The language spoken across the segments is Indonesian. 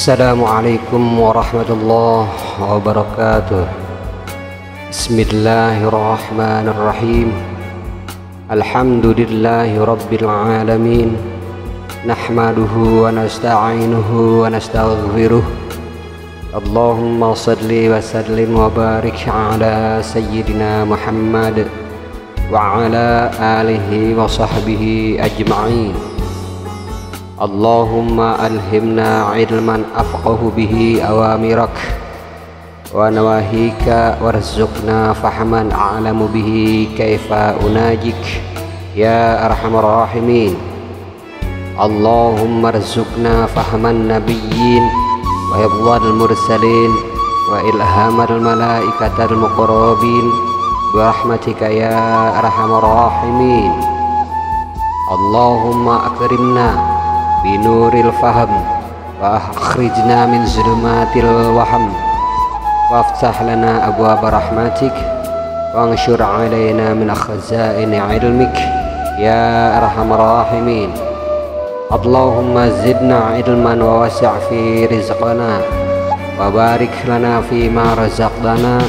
Assalamualaikum warahmatullahi wabarakatuh. Bismillahirrahmanirrahim. Alhamdulillahi rabbil alamin. Nahmaduhu wa nasta'inuhu wa nastaghfiruh. Allahumma salli wa sallim wa barik ala sayyidina Muhammad wa ala alihi wa sahbihi ajma'in. Allahumma alhimna ilman afqahu bihi awamirak wa nawahika warzuqna fahman a'lamu bihi kaifa unajik ya arhamar rahimin. Allahumma arzuqna fahman nabiyyin wa hifdzal mursalin wa ilhamal malaikatal muqarrabin bi rahmatika ya arhamar rahimin. Allahumma akrimna binuril faham wa akhrijna min zulumatil waham waftah lana abwaaba rahmatik wa anshur alaina min khazaini ilmik ya arhamar rahimin. Allahumma zidna ilman wa wasi' fi rizqana wa barik lana fi ma razaqtana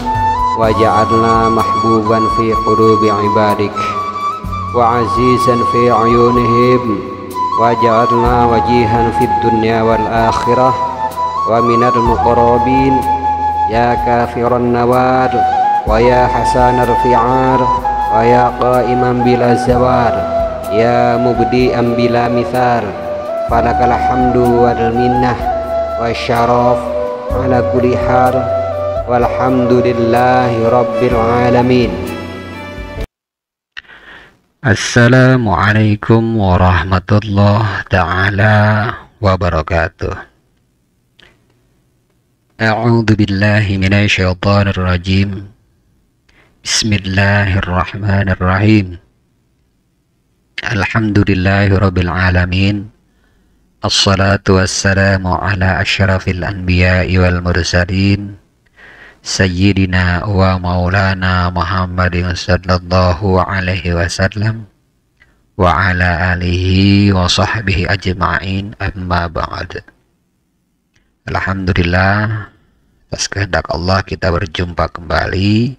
waj'alna mahbuban fi qulubi ibadik wa azizan fi ayunihim waj'alna wajihan fid dunya wal akhirah wa minal muqarrabin ya kafiran nawar wa ya hasanal fi'ar wa ya qa'iman bila zawar ya mubdi'an bila mithar falakal hamdu wal minnah wa syaraf ala kulli hal walhamdulillahi rabbil alamin. Assalamualaikum warahmatullahi ta'ala wabarakatuh. A'udzu billahi minasyaitonir rajim. Bismillahirrahmanirrahim. Alhamdulillahirabbil alamin. Assalatu wassalamu ala asyrafil anbiya'i wal mursalin. Sayyidina wa maulana Muhammadin sallallahu alaihi wasallam wa ala alihi wa sahbihi ajma'in, amma ba'd. Alhamdulillah, atas kehendak Allah kita berjumpa kembali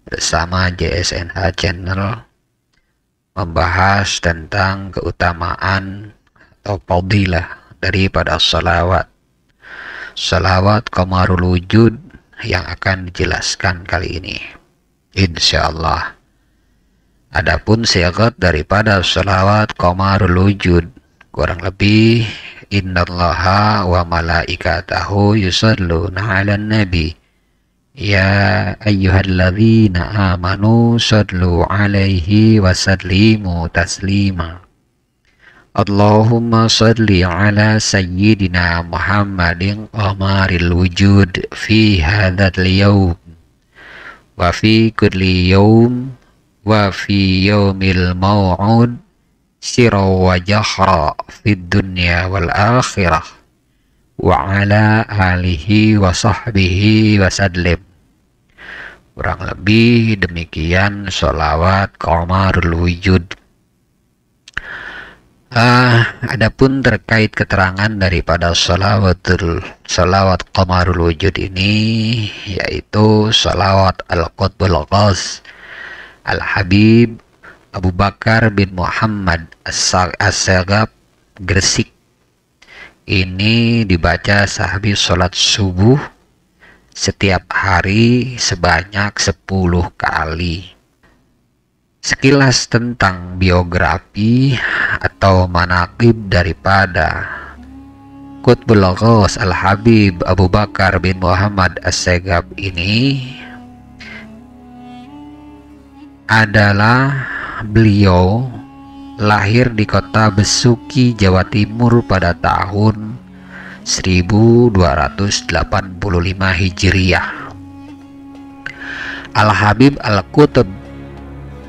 bersama JSNH Channel membahas tentang keutamaan atau fadilah daripada salawat qamarul wujud yang akan dijelaskan kali ini insyaallah. Adapun syarat daripada sholawat qamarul wujud kurang lebih innallaha wa malaikatahu yusholluna 'alan nabi ya ayyuhalladzina amanu shollu 'alaihi wa sallimu taslima. Allahumma salli ala sayyidina Muhammadin qamaril wujud fi hadzal yawm wa fi kulli yawm wa fi yawmil maw'ud sirra wa jahra fid dunya wal akhirah wa ala alihi wa sahbihi wa sallim. Kurang lebih demikian sholawat qamarul wujud. Adapun terkait keterangan daripada sholawat qamarul wujud ini, yaitu sholawat al-qutbul ghas al-habib Abu Bakar bin Muhammad as-Sagab Gresik. Ini dibaca sahabi sholat subuh setiap hari sebanyak 10 kali. Sekilas tentang biografi atau manaqib daripada Qutbul Ghas Al-Habib Abu Bakar bin Muhammad As-Sagab ini adalah beliau lahir di kota Besuki, Jawa Timur pada tahun 1285 Hijriah. Al-Habib Al-Qutb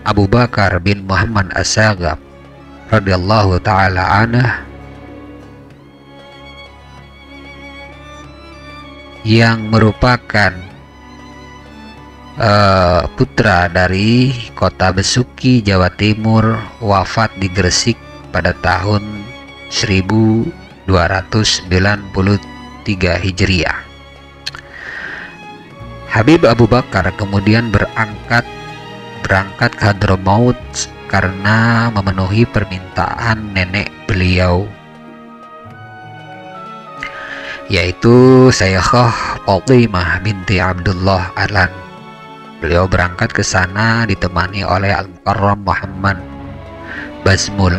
Abu Bakar bin Muhammad As-Sagab radhiyallahu ta'ala anhu yang merupakan putra dari kota Besuki, Jawa Timur, wafat di Gresik pada tahun 1293 3 Hijriah. Habib Abu Bakar kemudian berangkat ke Hadramaut karena memenuhi permintaan nenek beliau, yaitu Sayyidah Fatimah binti Abdullah Alan. Beliau berangkat ke sana ditemani oleh Al-Mukarram Muhammad Bazmul.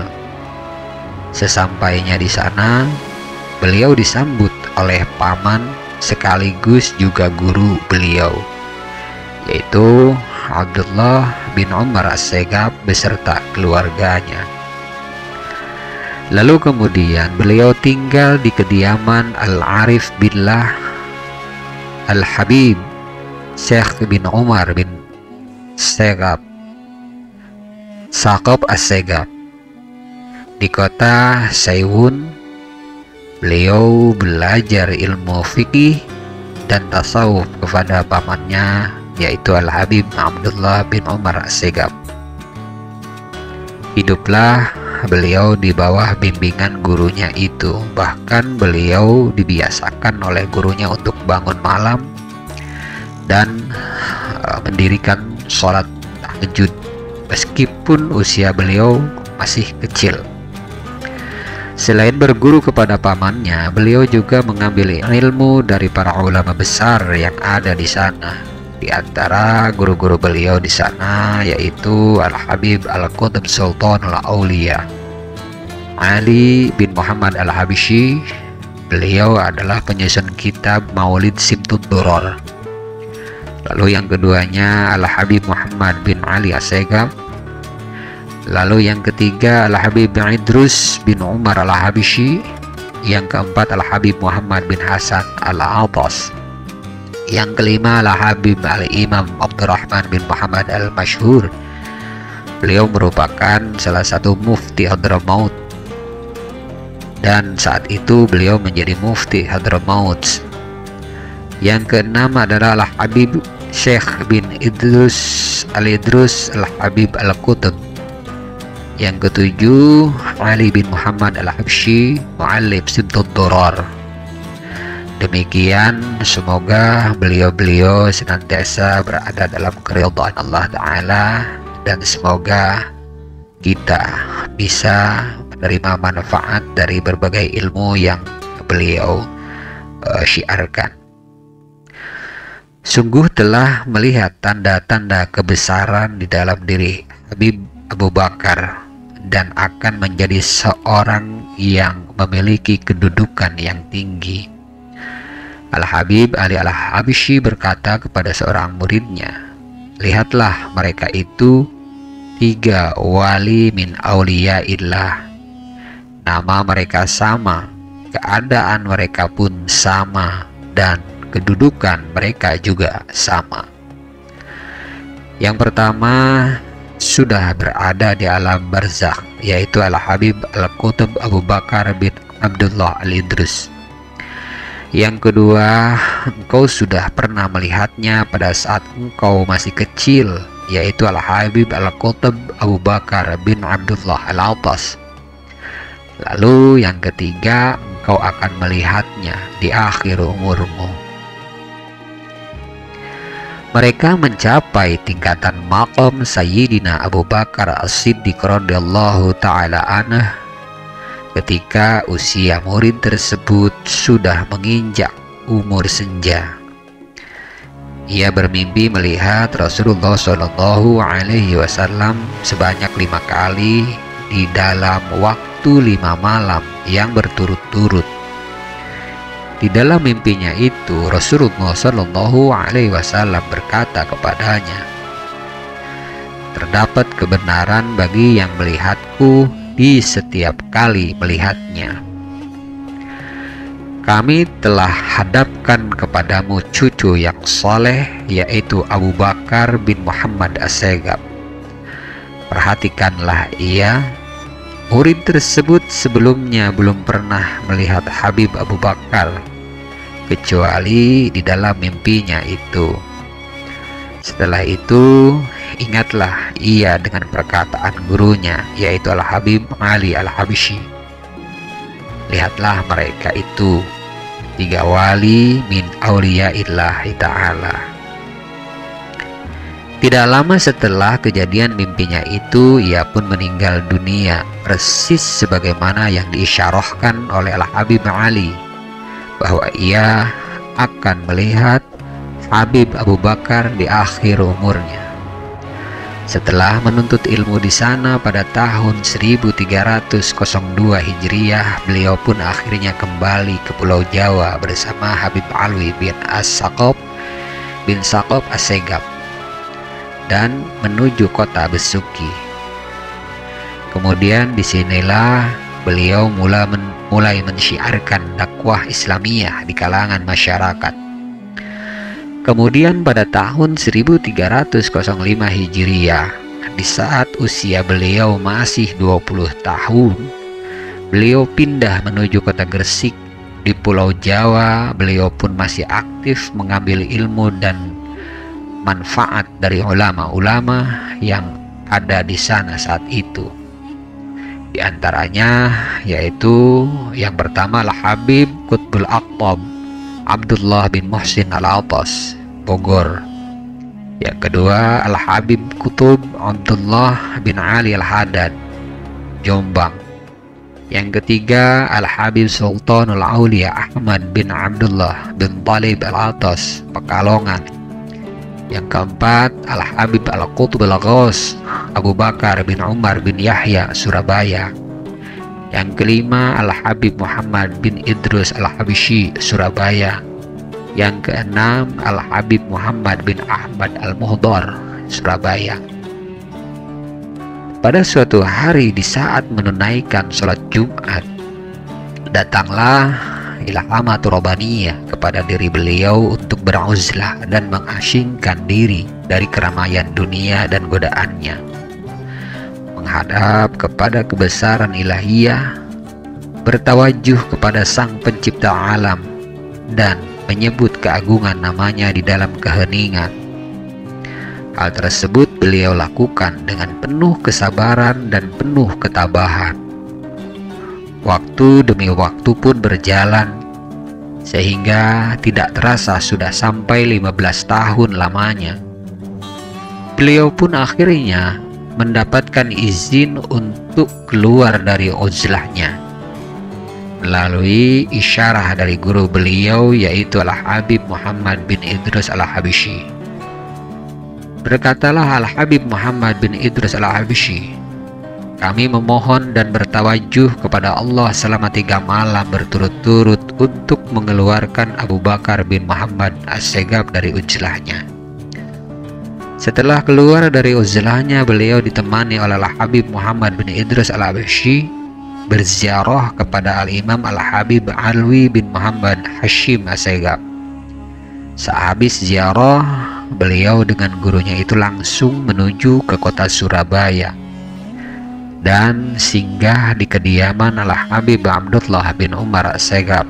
Sesampainya di sana, beliau disambut oleh paman sekaligus juga guru beliau, yaitu Abdullah bin Umar As-Segaf beserta keluarganya. Lalu kemudian beliau tinggal di kediaman Al-Arif Billah Al-Habib Syekh bin Umar bin Saqab As-Segaf di kota Sayun. Beliau belajar ilmu fikih dan tasawuf kepada pamannya, yaitu Al-Habib Abdullah bin Umar As-Segaf. Hiduplah beliau di bawah bimbingan gurunya itu. Bahkan beliau dibiasakan oleh gurunya untuk bangun malam dan mendirikan sholat tahajud meskipun usia beliau masih kecil. Selain berguru kepada pamannya, beliau juga mengambil ilmu dari para ulama besar yang ada di sana. Di antara guru-guru beliau di sana yaitu Al-Habib Al-Qutb Sultan Al-Auliya Ali bin Muhammad Al-Habsyi. Beliau adalah penyusun kitab Maulid Simtud Duror. Lalu yang keduanya Al-Habib Muhammad bin Ali As-Segaf. Lalu yang ketiga Al-Habib Idrus bin Umar Al-Habsyi. Yang keempat Al-Habib Muhammad bin Hasan Al-Atas. Yang kelima Al-Habib Al-Imam Abdurrahman bin Muhammad Al-Masyhur. Beliau merupakan salah satu mufti Hadramaut, dan saat itu beliau menjadi mufti Hadramaut. Yang keenam adalah Al-Habib Syekh bin Idrus Al-Habib Al-Qutb. Yang ketujuh Ali bin Muhammad Al-Habsyi, Mu'allif Simtud Duror. Demikian, semoga beliau-beliau senantiasa berada dalam keridhaan Allah Ta'ala, dan semoga kita bisa menerima manfaat dari berbagai ilmu yang beliau syiarkan. Sungguh telah melihat tanda-tanda kebesaran di dalam diri Habib Abu Bakar, dan akan menjadi seorang yang memiliki kedudukan yang tinggi. Al-Habib Ali Al-Habsyi berkata kepada seorang muridnya, "Lihatlah, mereka itu 3 wali min auliyaillah. Nama mereka sama, keadaan mereka pun sama, dan kedudukan mereka juga sama. Yang pertama sudah berada di alam barzakh, yaitu Al-Habib Al-Qutb Abu Bakar bin Abdullah Al-Idrus. Yang kedua, engkau sudah pernah melihatnya pada saat engkau masih kecil, yaitu Al-Habib Al-Qutb Abu Bakar bin Abdullah Al-Atas. Lalu yang ketiga, engkau akan melihatnya di akhir umurmu." Mereka mencapai tingkatan maqam Sayyidina Abu Bakar As-Siddiq radhiyallahu ta'ala anhu ketika usia murid tersebut sudah menginjak umur senja. Ia bermimpi melihat Rasulullah Shallallahu Alaihi Wasallam sebanyak 5 kali di dalam waktu 5 malam yang berturut-turut. Di dalam mimpinya itu, Rasulullah Shallallahu Alaihi Wasallam berkata kepadanya, "Terdapat kebenaran bagi yang melihatku di setiap kali melihatnya. Kami telah hadapkan kepadamu cucu yang soleh, yaitu Abu Bakar bin Muhammad As-Segaf. Perhatikanlah ia. Murid tersebut sebelumnya belum pernah melihat Habib Abu Bakar kecuali di dalam mimpinya itu. Setelah itu, ingatlah ia dengan perkataan gurunya, yaitu Al-Habib Ali Al-Habsyi. Lihatlah mereka itu 3 wali min auliyaillahi ta'ala. Tidak lama setelah kejadian mimpinya itu, ia pun meninggal dunia, persis sebagaimana yang diisyarahkan oleh Al-Habib Ali, bahwa ia akan melihat Habib Abu Bakar di akhir umurnya. Setelah menuntut ilmu di sana pada tahun 1302 Hijriah, beliau pun akhirnya kembali ke Pulau Jawa bersama Habib Alwi bin As-Saqaf bin Saqaf As-Segaf dan menuju kota Besuki. Kemudian disinilah beliau mulai mensyiarkan dakwah Islamiyah di kalangan masyarakat. Kemudian pada tahun 1305 Hijriah, di saat usia beliau masih 20 tahun, beliau pindah menuju kota Gresik. Di Pulau Jawa, beliau pun masih aktif mengambil ilmu dan manfaat dari ulama-ulama yang ada di sana saat itu. Di antaranya yaitu yang pertama Al-Habib Qutbul Aqtab Abdullah bin Muhsin Al-Atas, Bogor. Yang kedua Al-Habib Qutub Abdullah bin Ali Al-Haddad, Jombang. Yang ketiga Al-Habib Sultanul Aulia Ahmad bin Abdullah bin Talib Al-Atas, Pekalongan. Yang keempat Al-Habib Al-Qutb Al-Ghaus Abu Bakar bin Umar bin Yahya, Surabaya. Yang kelima Al-Habib Muhammad bin Idrus Al-Habishi, Surabaya. Yang keenam Al-Habib Muhammad bin Ahmad Al-Muhdar, Surabaya. Pada suatu hari di saat menunaikan sholat Jumat, datanglah ilhamatul rabbaniyah kepada diri beliau untuk beruzlah dan mengasingkan diri dari keramaian dunia dan godaannya, menghadap kepada kebesaran ilahiyah, bertawajuh kepada Sang Pencipta alam, dan menyebut keagungan namanya di dalam keheningan. Hal tersebut beliau lakukan dengan penuh kesabaran dan penuh ketabahan. Waktu demi waktu pun berjalan, sehingga tidak terasa sudah sampai 15 tahun lamanya. Beliau pun akhirnya mendapatkan izin untuk keluar dari uzlahnya melalui isyarah dari guru beliau, yaitu Al-Habib Muhammad bin Idrus Al-Habishi. Berkatalah Al-Habib Muhammad bin Idrus Al-Habishi, "Kami memohon dan bertawajuh kepada Allah selama 3 malam berturut-turut untuk mengeluarkan Abu Bakar bin Muhammad As-Segaf dari uzlahnya." Setelah keluar dari uzlahnya, beliau ditemani oleh Al-Habib Muhammad bin Idrus Al-Habishi berziarah kepada Al-Imam Al-Habib Alwi bin Muhammad Hashim As-Segaf. Sehabis ziarah, beliau dengan gurunya itu langsung menuju ke kota Surabaya dan singgah di kediaman Al-Habib Abdullah bin Umar As-Segaf.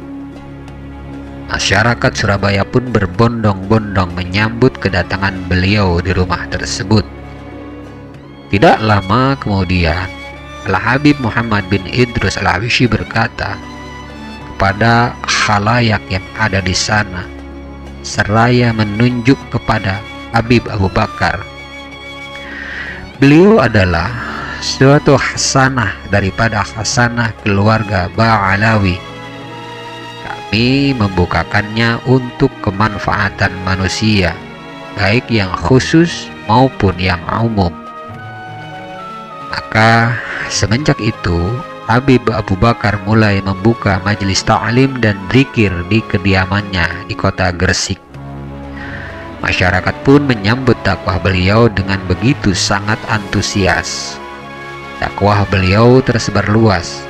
Masyarakat Surabaya pun berbondong-bondong menyambut kedatangan beliau di rumah tersebut. Tidak lama kemudian, Al-Habib Muhammad bin Idrus Al-Habishi berkata kepada khalayak yang ada di sana, seraya menunjuk kepada Habib Abu Bakar, "Beliau adalah suatu hasanah daripada hasanah keluarga Ba'alawi. Kami membukakannya untuk kemanfaatan manusia, baik yang khusus maupun yang umum." Maka semenjak itu Habib Abu Bakar mulai membuka majelis ta'lim dan zikir di kediamannya di kota Gresik. Masyarakat pun menyambut dakwah beliau dengan begitu sangat antusias. Dakwah beliau tersebar luas,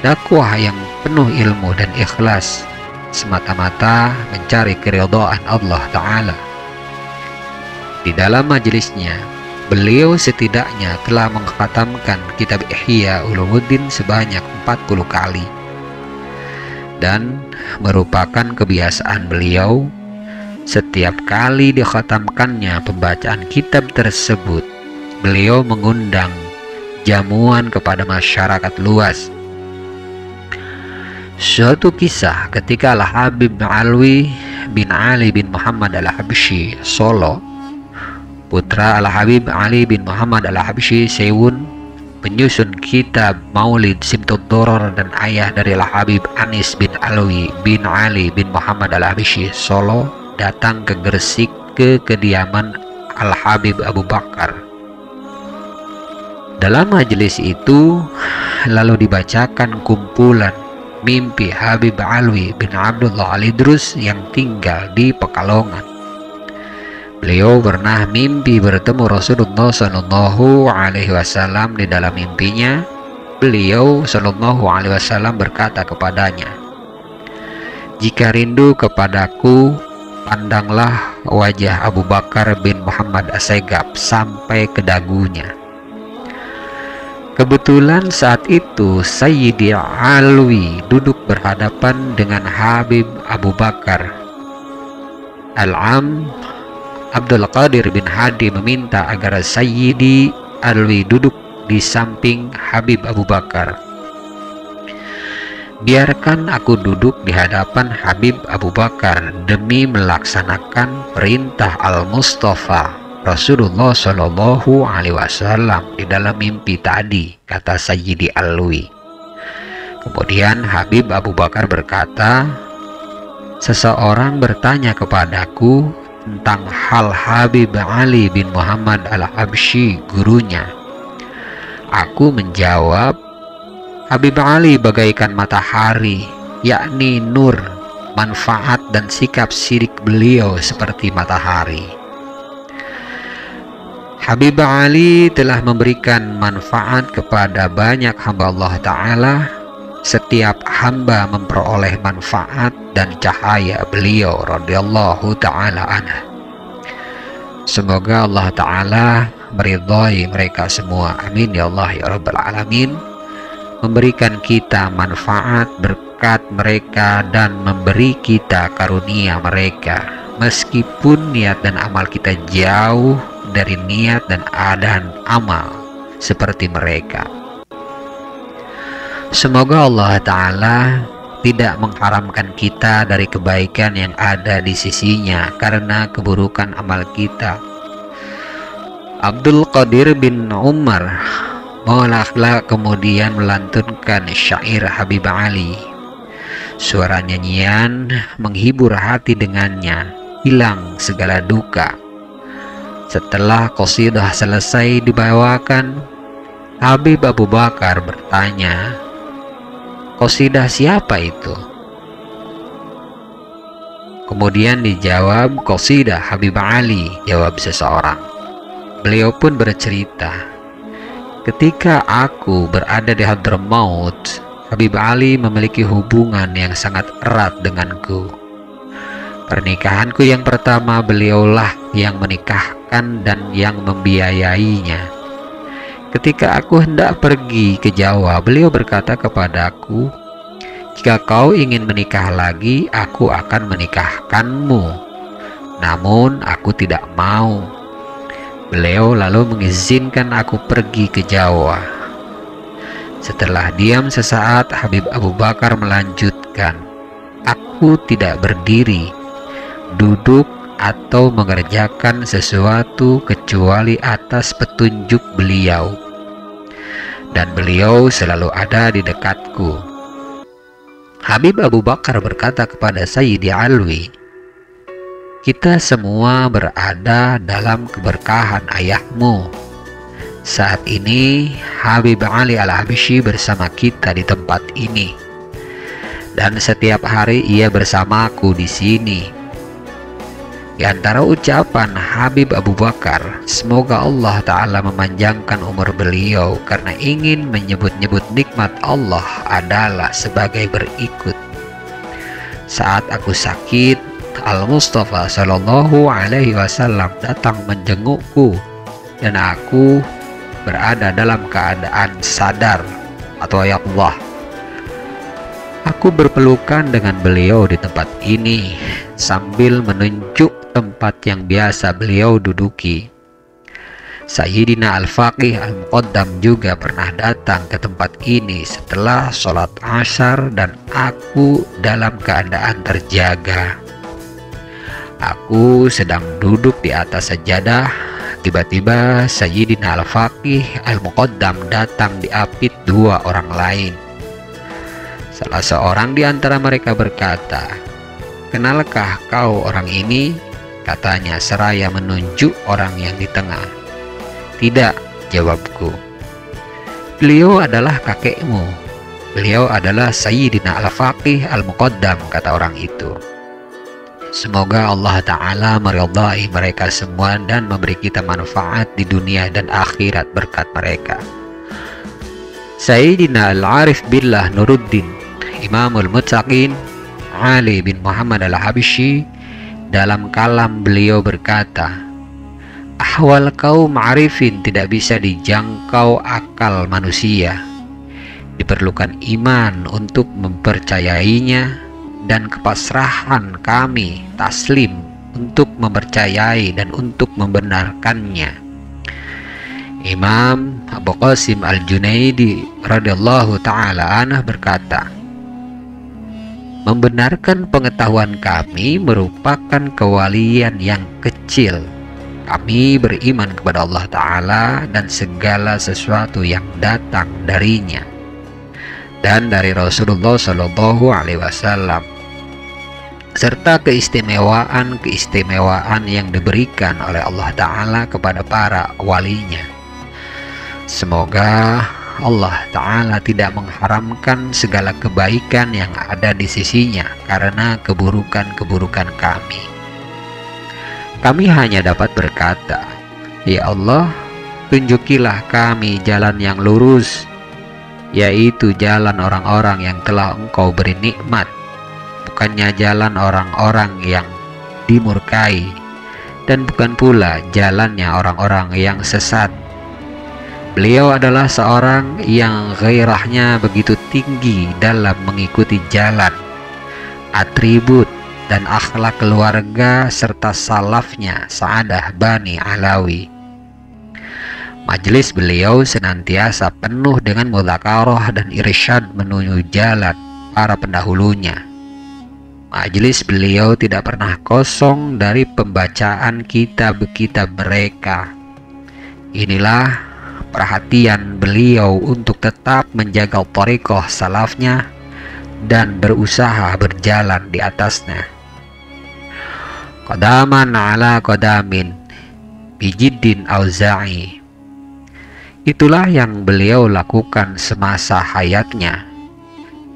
dakwah yang penuh ilmu dan ikhlas, semata-mata mencari keridhaan Allah Ta'ala. Di dalam majelisnya, beliau setidaknya telah mengkhatamkan kitab Ihya Ulumuddin sebanyak 40 kali, dan merupakan kebiasaan beliau setiap kali dikhatamkannya pembacaan kitab tersebut, beliau mengundang jamuan kepada masyarakat luas. Suatu kisah ketika Al-Habib Alwi bin Ali bin Muhammad Al-Habsyi Solo, putra Al-Habib Ali bin Muhammad Al-Habsyi Sewun, penyusun kitab Maulid Simtud Doror dan ayah dari Al-Habib Anis bin Alwi bin Ali bin Muhammad Al-Habsyi Solo, datang ke Gresik ke kediaman Al-Habib Abu Bakar. Dalam majelis itu lalu dibacakan kumpulan mimpi Habib Alwi bin Abdullah Al-Idrus yang tinggal di Pekalongan. Beliau pernah mimpi bertemu Rasulullah Shallallahu Alaihi Wasallam. Di dalam mimpinya, beliau Shallallahu Alaihi Wasallam berkata kepadanya, "Jika rindu kepadaku, pandanglah wajah Abu Bakar bin Muhammad Assegaf sampai ke dagunya." Kebetulan saat itu Sayyidi Alwi duduk berhadapan dengan Habib Abu Bakar. Al-Am Abdul Qadir bin Hadi meminta agar Sayyidi Alwi duduk di samping Habib Abu Bakar. "Biarkan aku duduk di hadapan Habib Abu Bakar demi melaksanakan perintah Al-Mustafa Rasulullah Shallallahu Alaihi Wasallam di dalam mimpi tadi," kata Sayyidi Alwi. Kemudian Habib Abu Bakar berkata, "Seseorang bertanya kepadaku tentang hal Habib Ali bin Muhammad Al-Habsyi, gurunya. Aku menjawab, Habib Ali bagaikan matahari, yakni nur, manfaat dan sikap sirik beliau seperti matahari. Habib Ali telah memberikan manfaat kepada banyak hamba Allah Ta'ala. Setiap hamba memperoleh manfaat dan cahaya beliau radhiyallahu ta'ala anhu. Semoga Allah Ta'ala meridhai mereka semua. Amin ya Allah ya Rabbal Alamin. Memberikan kita manfaat berkat mereka dan memberi kita karunia mereka, meskipun niat dan amal kita jauh dari niat dan adaan amal seperti mereka. Semoga Allah Ta'ala tidak mengharamkan kita dari kebaikan yang ada di sisinya karena keburukan amal kita. Abdul Qadir bin Umar Maula kemudian melantunkan syair Habib Ali. Suara nyanyian menghibur hati, dengannya hilang segala duka. Setelah qasidah selesai dibawakan, Habib Abu Bakar bertanya, "Qasidah siapa itu?" Kemudian dijawab, "Qasidah Habib Ali," jawab seseorang. Beliau pun bercerita, "Ketika aku berada di Hadramaut, Habib Ali memiliki hubungan yang sangat erat denganku. Pernikahanku yang pertama beliaulah yang menikahkan dan yang membiayainya. Ketika aku hendak pergi ke Jawa, beliau berkata kepadaku, 'Jika kau ingin menikah lagi, aku akan menikahkanmu.' Namun aku tidak mau. Beliau lalu mengizinkan aku pergi ke Jawa." Setelah diam sesaat, Habib Abu Bakar melanjutkan, "Aku tidak berdiri, duduk atau mengerjakan sesuatu kecuali atas petunjuk beliau, dan beliau selalu ada di dekatku." Habib Abu Bakar berkata kepada Sayyidi Alwi, "Kita semua berada dalam keberkahan ayahmu. Saat ini Habib Ali Al-Habsyi bersama kita di tempat ini, dan setiap hari ia bersamaku di sini." Di antara ucapan Habib Abu Bakar, semoga Allah Ta'ala memanjangkan umur beliau, karena ingin menyebut-nyebut nikmat Allah adalah sebagai berikut. "Saat aku sakit, Al-Mustafa Shallallahu Alaihi Wasallam datang menjengukku, dan aku berada dalam keadaan sadar atau ya Allah. Aku berpelukan dengan beliau di tempat ini sambil menunjuk tempat yang biasa beliau duduki. Sayyidina Al-Faqih Al-Muqaddam juga pernah datang ke tempat ini setelah sholat Ashar dan aku dalam keadaan terjaga. Aku sedang duduk di atas sajadah. Tiba-tiba Sayyidina Al-Faqih Al-Muqaddam datang diapit dua orang lain. Salah seorang di antara mereka berkata, "Kenalkah kau orang ini?" Katanya seraya menunjuk orang yang di tengah. "Tidak," jawabku. "Beliau adalah kakekmu. Beliau adalah Sayyidina Al-Faqih Al-Muqaddam," kata orang itu. Semoga Allah Ta'ala meridai mereka semua dan memberi kita manfaat di dunia dan akhirat berkat mereka. Sayyidina Al-Arif Billah Nuruddin Imamul Muttaqin Ali bin Muhammad Al-Habsyi dalam kalam beliau berkata, "Ahwal kaum arifin tidak bisa dijangkau akal manusia. Diperlukan iman untuk mempercayainya dan kepasrahan kami taslim untuk mempercayai dan untuk membenarkannya." Imam Abu Qasim Al-Junaidi radhiyallahu ta'ala anhu berkata, "Membenarkan pengetahuan kami merupakan kewalian yang kecil. Kami beriman kepada Allah Ta'ala dan segala sesuatu yang datang darinya dan dari Rasulullah Shallallahu Alaihi Wasallam, serta keistimewaan yang diberikan oleh Allah Ta'ala kepada para walinya. Semoga Allah Ta'ala tidak mengharamkan segala kebaikan yang ada di sisinya karena keburukan-keburukan kami. Kami hanya dapat berkata, ya Allah, tunjukilah kami jalan yang lurus, yaitu jalan orang-orang yang telah Engkau beri nikmat, bukannya jalan orang-orang yang dimurkai, dan bukan pula jalannya orang-orang yang sesat. Beliau adalah seorang yang gairahnya begitu tinggi dalam mengikuti jalan, atribut, dan akhlak keluarga serta salafnya Sa'adah Bani Alawi. Majelis beliau senantiasa penuh dengan mudzakarah dan irsyad menuju jalan para pendahulunya. Majelis beliau tidak pernah kosong dari pembacaan kitab-kitab mereka. Inilah perhatian beliau untuk tetap menjaga thariqah salafnya dan berusaha berjalan di atasnya. Qadaman ala qadamin bijiddin auza'i. Itulah yang beliau lakukan semasa hayatnya,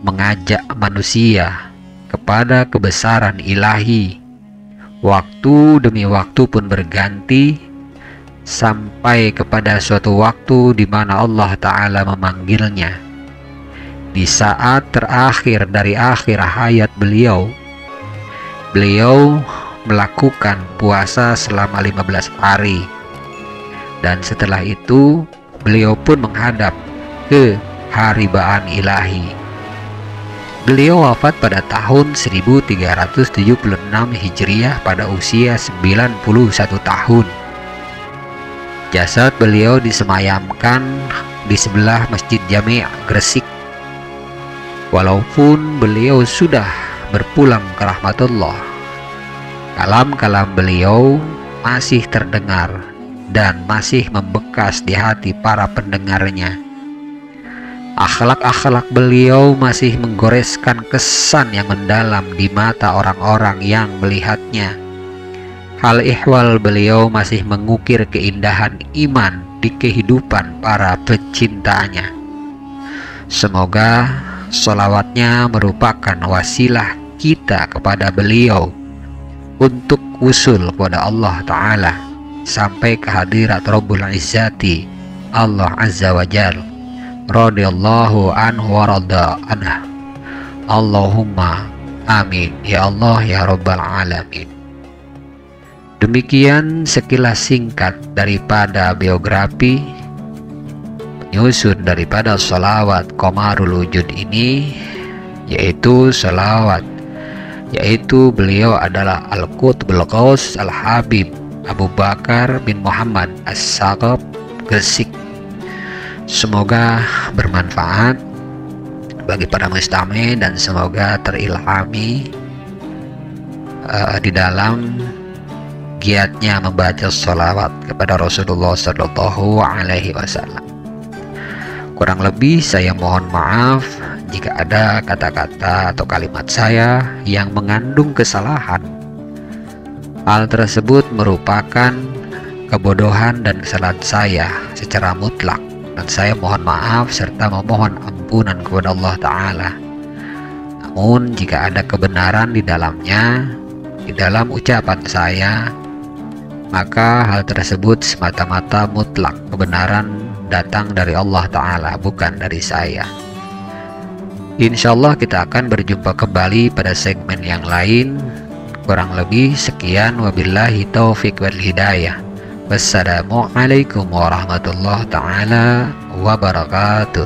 mengajak manusia kepada kebesaran ilahi. Waktu demi waktu pun berganti, sampai kepada suatu waktu di mana Allah Ta'ala memanggilnya. Di saat terakhir dari akhir hayat beliau, beliau melakukan puasa selama 15 hari. Dan setelah itu, beliau pun menghadap ke haribaan ilahi. Beliau wafat pada tahun 1376 Hijriah pada usia 91 tahun. Jasad beliau disemayamkan di sebelah Masjid Jami' Gresik. Walaupun beliau sudah berpulang ke rahmatullah, kalam-kalam beliau masih terdengar dan masih membekas di hati para pendengarnya. Akhlak-akhlak beliau masih menggoreskan kesan yang mendalam di mata orang-orang yang melihatnya. Hal ihwal beliau masih mengukir keindahan iman di kehidupan para pecintanya. Semoga sholawatnya merupakan wasilah kita kepada beliau untuk usul kepada Allah Ta'ala sampai ke hadirat Rabbul Izzati Allah Azza wa Jal radhiyallahu anhu wa rada anhu. Allahumma amin ya Allah ya Rabbal Alamin. Demikian sekilas singkat daripada biografi penyusun daripada sholawat Qamarul Wujud ini, yaitu sholawat, yaitu beliau adalah Al-Qutbul Ghaus Al-Habib Abu Bakar bin Muhammad As-Saqaf, Gresik. Semoga bermanfaat bagi para mustami dan semoga terilhami di dalam giatnya membaca sholawat kepada Rasulullah Shallallahu Alaihi Wasallam. Kurang lebih saya mohon maaf jika ada kata-kata atau kalimat saya yang mengandung kesalahan. Hal tersebut merupakan kebodohan dan kesalahan saya secara mutlak, dan saya mohon maaf serta memohon ampunan kepada Allah Ta'ala. Namun jika ada kebenaran di dalamnya, di dalam ucapan saya, maka hal tersebut semata-mata mutlak kebenaran datang dari Allah Ta'ala, bukan dari saya. Insyaallah kita akan berjumpa kembali pada segmen yang lain. Kurang lebih sekian, wabillahi taufiq wal hidayah. Wassalamualaikum warahmatullahi ta'ala wabarakatuh.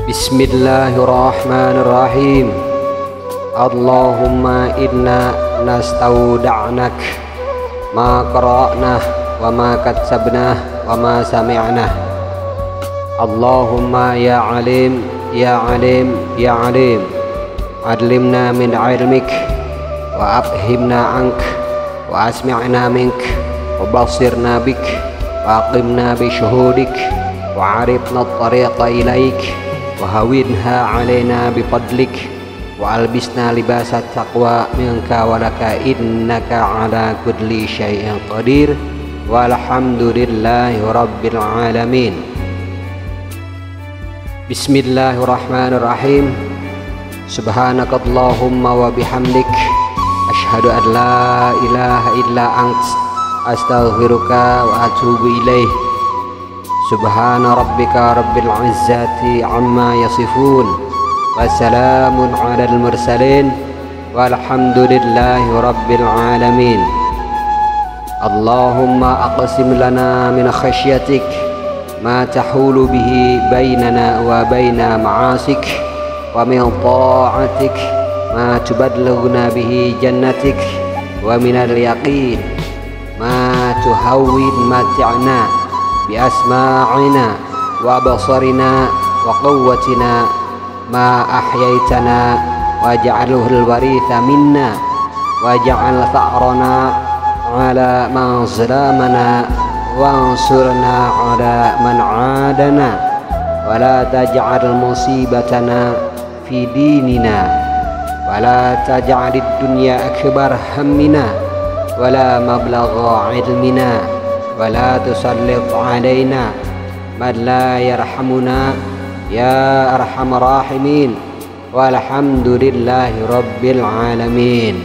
Bismillahirrahmanirrahim. Allahumma inna nastauda'nak ma qara'nah wa ma katsabnah wa ma sami'nah. Allahumma ya alim ya alim ya alim, adlimna min ilmik wa afhimna ank wa asmi'na mink wa basirna bik wa aqimna bi syuhudik wa arifna at-tariqa ilaik wa hawinha alaina bi fadlik wa albisna libasat taqwa minka walaka innaka ala kulli syai'in qadir walhamdulillahi rabbil alamin. Bismillahirrahmanirrahim. Subhanakallahumma wa bihamdik asyhadu an la ilaha illa ant astaghfiruka wa atubu ilaih. Subhana rabbika rabbil izzati amma yasifun wa salamun alal mursalin walhamdulillahi rabbil alamin. Allahumma aqsim lana min khasyatik ma tahulu bihi bainana wa baina ma'asik wa min ta'atik ma tubadlighuna bihi jannatik wa minal yaqin ma tuhawwin mat'ana bi asma'ina wa basarina wa quwwatina ma ahyaitana waj'alhu al-waritha minna waj'al tha'rana ala man zalamana wansurna ala man adana wa la taj'al musibatana fi dinina wa la taj'alid dunya akbar hammina wa la mablagha ilmina wa la tusallit alaina man la yarhamuna ya arhamar rahimin walhamdulillahi rabbil alamin.